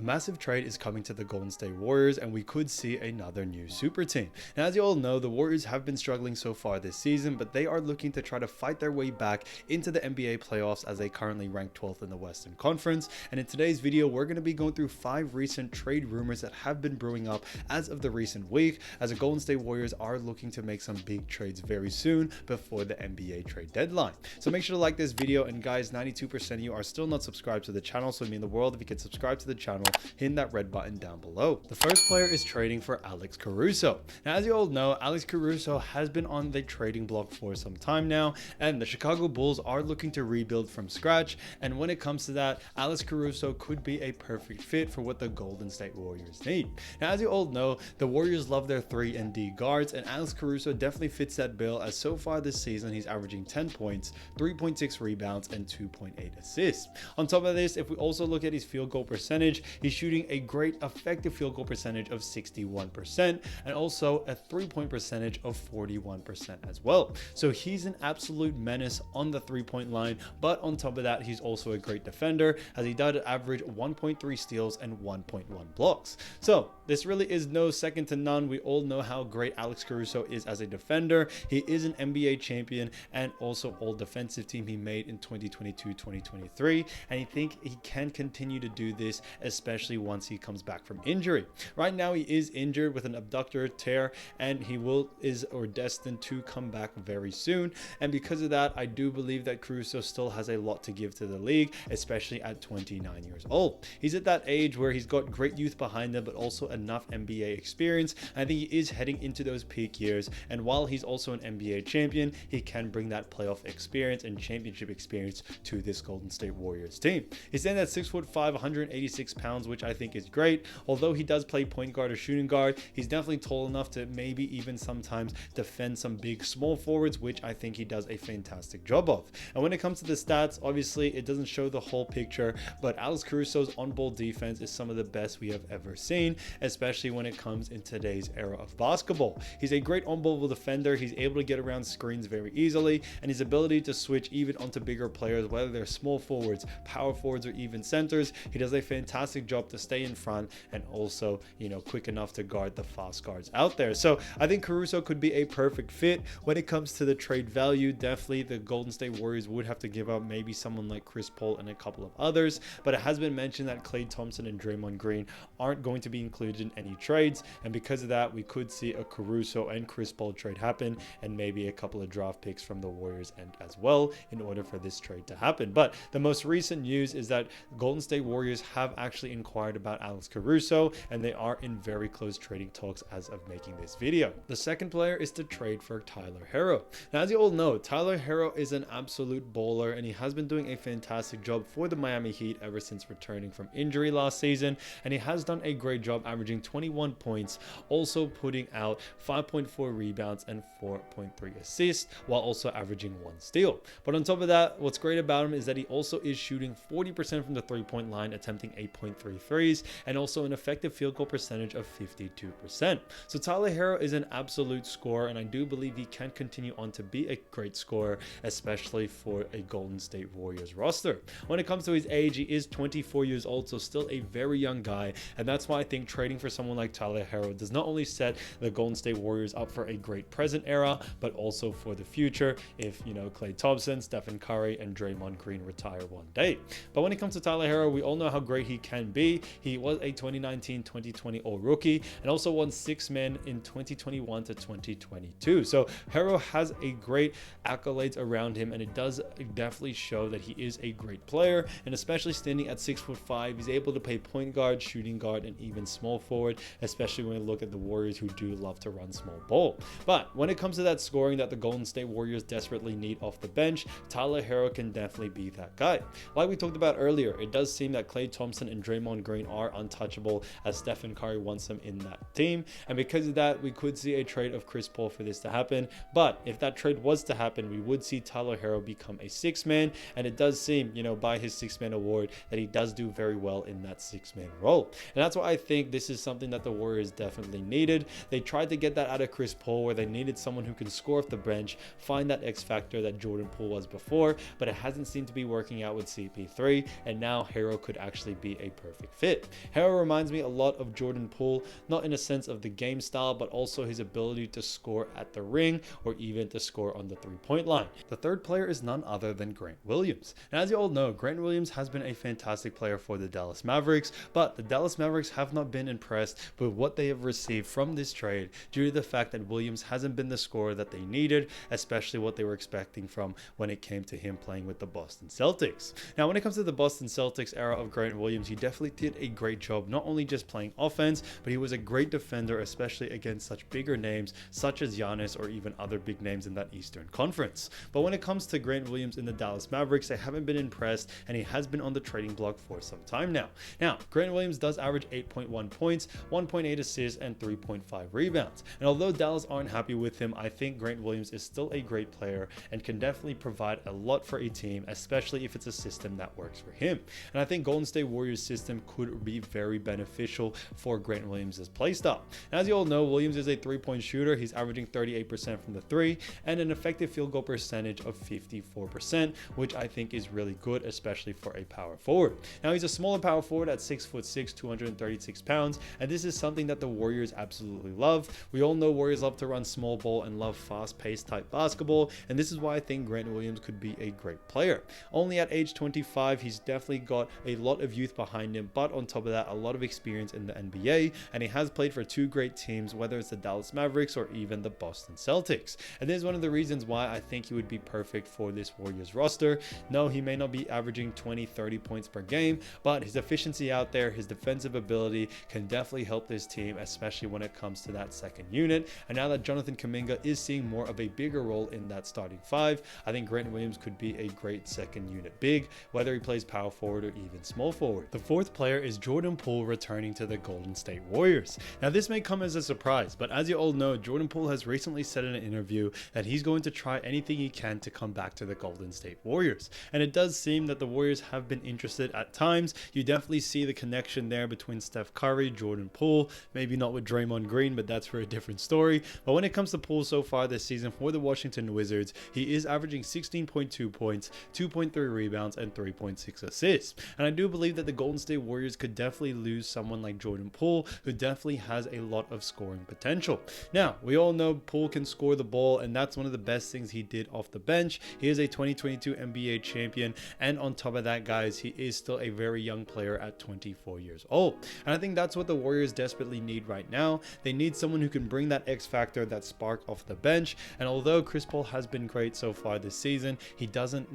massive trade is coming to the Golden State Warriors, and we could see another new super team. Now, as you all know, the Warriors have been struggling so far this season, but they are looking to try to fight their way back into the NBA playoffs as they currently rank 12th in the Western Conference. And in today's video, we're going to be going through 5 recent trade rumors that have been brewing up as of the recent week, as the Golden State Warriors are looking to make some big trades very soon before the NBA trade deadline. So make sure to like this video, and guys, 92% of you are still not subscribed to the channel, so it'd mean the world if you could subscribe to the channel, hitting that red button down below. The first player is trading for Alex Caruso. Now, as you all know, Alex Caruso has been on the trading block for some time now, and the Chicago Bulls are looking to rebuild from scratch. And when it comes to that, Alex Caruso could be a perfect fit for what the Golden State Warriors need. Now, as you all know, the Warriors love their 3 and D guards, and Alex Caruso definitely fits that bill, as so far this season he's averaging 10 points, 3.6 rebounds, and 2.8 assists. On top of this, if we also look at his field goal percentage, he's shooting a great effective field goal percentage of 61% and also a 3-point percentage of 41% as well. So he's an absolute menace on the 3-point line, but on top of that, he's also a great defender, as he does average 1.3 steals and 1.1 blocks. So this really is no second to none. We all know how great Alex Caruso is as a defender. He is an NBA champion and also all defensive team he made in 2022-2023, and I think he can continue to do this, especially once he comes back from injury. Right now he is injured with an abductor tear, and he is destined to come back very soon. And because of that, I do believe that Caruso still has a lot to give to the league, especially at 29 years old. He's at that age where he's got great youth behind him, but also enough NBA experience. I think he is heading into those peak years, and while he's also an NBA champion, he can bring that playoff experience and championship experience to this Golden State Warriors team. He's standing at 6'5", 186 pounds, which I think is great. Although he does play point guard or shooting guard, he's definitely tall enough to maybe even sometimes defend some big small forwards, which I think he does a fantastic job of. And when it comes to the stats, obviously it doesn't show the whole picture, but Alex Caruso's on-ball defense is some of the best we have ever seen, especially when it comes in today's era of basketball. He's a great on-ball defender. He's able to get around screens very easily, and his ability to switch even onto bigger players, whether they're small forwards, power forwards, or even centers, he does a fantastic job to stay in front and also, quick enough to guard the fast guards out there. So I think Caruso could be a perfect fit. When it comes to the trade value, definitely the Golden State Warriors would have to give up maybe someone like Chris Paul and a couple of others, but it has been mentioned that Klay Thompson and Draymond Green aren't going to be included in any trades, and because of that, we could see a Caruso and Chris Paul trade happen, and maybe a couple of draft picks from the Warriors end as well in order for this trade to happen. But the most recent news is that Golden State Warriors have actually inquired about Alex Caruso, and they are in very close trading talks as of making this video. The second player is to trade for Tyler Herro. Now, as you all know, Tyler Herro is an absolute baller, and he has been doing a fantastic job for the Miami Heat ever since returning from injury last season, and he has done a great job averaging 21 points, also putting out 5.4 rebounds and 4.3 assists, while also averaging 1 steal. But on top of that, what's great about him is that he also is shooting 40% from the 3-point line, attempting 8.3 threes, and also an effective field goal percentage of 52%. So Tyler Herro is an absolute scorer, and I do believe he can continue on to be a great scorer, especially for a Golden State Warriors roster. When it comes to his age, he is 24 years old, so still a very young guy, and that's why I think trading for someone like Tyler Herro does not only set the Golden State Warriors up for a great present era, but also for the future if, Klay Thompson, Steph Curry, and Draymond Green retire one day. But when it comes to Tyler Herro, we all know how great he can be. He was a 2019-2020 All-Rookie and also won 6 men in 2021 to 2022. So Herro has a great accolades around him, and it does definitely show that he is a great player, and especially standing at 6'5", he's able to play point guard, shooting guard, and even small forward, especially when we look at the Warriors, who do love to run small ball. But when it comes to that scoring that the Golden State Warriors desperately need off the bench, Tyler Herro can definitely be that guy. Like we talked about earlier, it does seem that Klay Thompson and Draymond Green are untouchable, as Steph Curry wants them in that team, and because of that, we could see a trade of Chris Paul for this to happen. But if that trade was to happen, we would see Tyler Herro become a 6-man, and it does seem, by his 6-man award, that he does do very well in that 6-man role. And that's why I think this is something that the Warriors definitely needed. They tried to get that out of Chris Paul, where they needed someone who can score off the bench, find that X factor that Jordan Poole was before, but it hasn't seemed to be working out with CP3, and now Herro could actually be a perfect perfect fit. Herro reminds me a lot of Jordan Poole, not in a sense of the game style, but also his ability to score at the ring or even to score on the 3-point line. The third player is none other than Grant Williams. And as you all know, Grant Williams has been a fantastic player for the Dallas Mavericks, but the Dallas Mavericks have not been impressed with what they have received from this trade due to the fact that Williams hasn't been the scorer that they needed, especially what they were expecting from when it came to him playing with the Boston Celtics. Now, when it comes to the Boston Celtics era of Grant Williams, he definitely did a great job, not only just playing offense, but he was a great defender, especially against such bigger names such as Giannis or even other big names in that Eastern Conference. But when it comes to Grant Williams in the Dallas Mavericks, they haven't been impressed, and he has been on the trading block for some time now. Now, Grant Williams does average 8.1 points, 1.8 assists, and 3.5 rebounds. And although Dallas aren't happy with him, I think Grant Williams is still a great player and can definitely provide a lot for a team, especially if it's a system that works for him. And I think Golden State Warriors system could be very beneficial for Grant Williams' playstyle. And as you all know, Williams is a 3-point shooter. He's averaging 38% from the 3 and an effective field goal percentage of 54%, which I think is really good, especially for a power forward. Now, he's a smaller power forward at 6'6", 236 pounds, and this is something that the Warriors absolutely love. We all know Warriors love to run small ball and love fast-paced type basketball, and this is why I think Grant Williams could be a great player. Only at age 25, he's definitely got a lot of youth behind him, but on top of that, a lot of experience in the NBA, and he has played for two great teams, whether it's the Dallas Mavericks or even the Boston Celtics. And this is one of the reasons why I think he would be perfect for this Warriors roster. No, he may not be averaging 20-30 points per game, but his efficiency out there, his defensive ability can definitely help this team, especially when it comes to that second unit. And now that Jonathan Kuminga is seeing more of a bigger role in that starting five, I think Grant Williams could be a great second unit big, whether he plays power forward or even small forward. The fourth player is Jordan Poole returning to the Golden State Warriors. Now, this may come as a surprise, but as you all know, Jordan Poole has recently said in an interview that he's going to try anything he can to come back to the Golden State Warriors. And it does seem that the Warriors have been interested at times. You definitely see the connection there between Steph Curry, Jordan Poole, maybe not with Draymond Green, but that's for a different story. But when it comes to Poole so far this season for the Washington Wizards, he is averaging 16.2 points, 2.3 rebounds, and 3.6 assists. And I do believe that the Golden State Warriors could definitely lose someone like Jordan Poole, who definitely has a lot of scoring potential. Now, we all know Poole can score the ball, and that's one of the best things he did off the bench. He is a 2022 NBA champion, and on top of that, guys, he is still a very young player at 24 years old. And I think that's what the Warriors desperately need right now. They need someone who can bring that X factor, that spark off the bench. And although Chris Paul has been great so far this season, he doesn't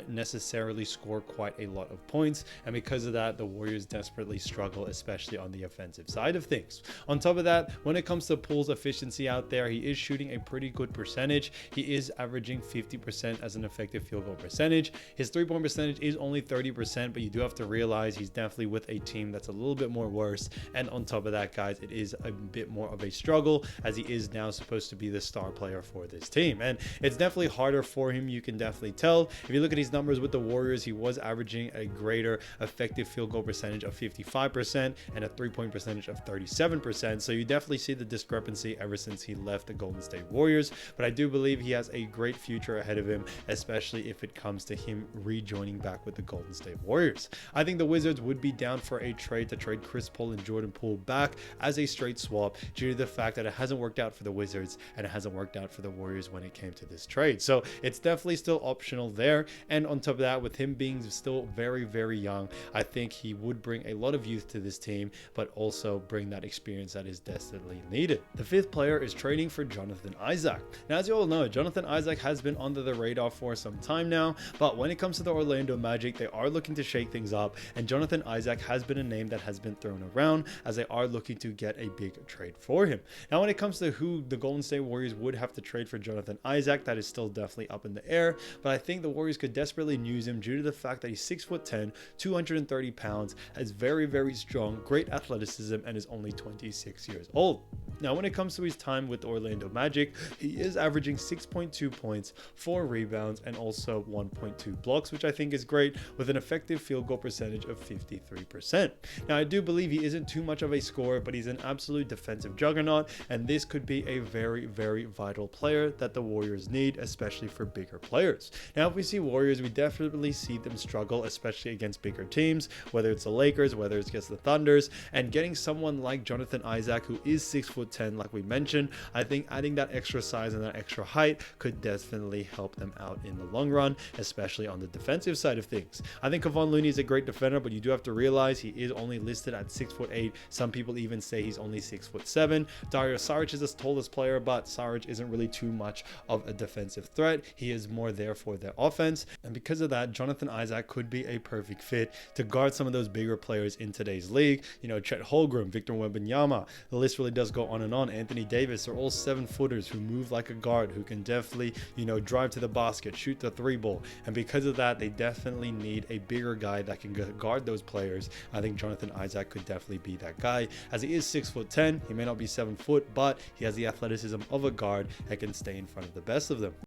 necessarily score quite a lot of points, and because of that, the Warriors desperately struggle, especially on the offensive side of things. On top of that, when it comes to Poole's efficiency out there, he is shooting a pretty good percentage. He is averaging 50% as an effective field goal percentage. His 3-point percentage is only 30%, but you do have to realize he's definitely with a team that's a little bit more worse. And on top of that, guys, it is a bit more of a struggle, as he is now supposed to be the star player for this team. And it's definitely harder for him, you can definitely tell. If you look at his numbers with the Warriors, he was averaging a greater effective field goal percentage of 55% and a 3-point percentage of 37%. So you definitely see the discrepancy ever since he left the Golden State Warriors. But I do believe he has a great future ahead of him, especially if it comes to him rejoining back with the Golden State Warriors. I think the Wizards would be down for a trade to trade Chris Paul and Jordan Poole back as a straight swap, due to the fact that it hasn't worked out for the Wizards and it hasn't worked out for the Warriors when it came to this trade. So it's definitely still optional there. And on top of that, with him being still very, very young, I think he would bring a lot of youth to this team, but also bring that experience that is desperately needed. The fifth player is trading for Jonathan Isaac. Now, as you all know, Jonathan Isaac has been under the radar for some time now, but when it comes to the Orlando Magic, they are looking to shake things up, and Jonathan Isaac has been a name that has been thrown around, as they are looking to get a big trade for him. Now, when it comes to who the Golden State Warriors would have to trade for Jonathan Isaac, that is still definitely up in the air, but I think the Warriors could desperately use him due to the fact that he's 6'10", 230 pounds, is very, very strong, great athleticism, and is only 26 years old. Now, when it comes to his time with Orlando Magic, he is averaging 6.2 points, 4 rebounds, and also 1.2 blocks, which I think is great, with an effective field goal percentage of 53%. Now, I do believe he isn't too much of a scorer, but he's an absolute defensive juggernaut, and this could be a very, very vital player that the Warriors need, especially for bigger players. Now, if we see Warriors, we definitely see them struggle, especially against bigger teams, whether it's the Lakers, whether it's against the Thunders, and getting someone like Jonathan Isaac, who is 6'10", like we mentioned, I think adding that extra size and that extra height could definitely help them out in the long run, especially on the defensive side of things. I think Kevon Looney is a great defender, but you do have to realize he is only listed at 6'8". Some people even say he's only 6'7". Dario Saric is the tallest player, but Saric isn't really too much of a defensive threat. He is more there for their offense, and because of that, Jonathan Isaac could be a perfect fit to guard some of those bigger players in today's league. You know, Chet Holmgren, Victor Wembanyama, the list really does go on and on. Anthony Davis are all 7-footers who move like a guard, who can definitely, you know, drive to the basket, shoot the 3-ball, and because of that, they definitely need a bigger guy that can guard those players. I think Jonathan Isaac could definitely be that guy, as he is 6'10". He may not be 7 foot, but he has the athleticism of a guard and can stay in front of the best of them.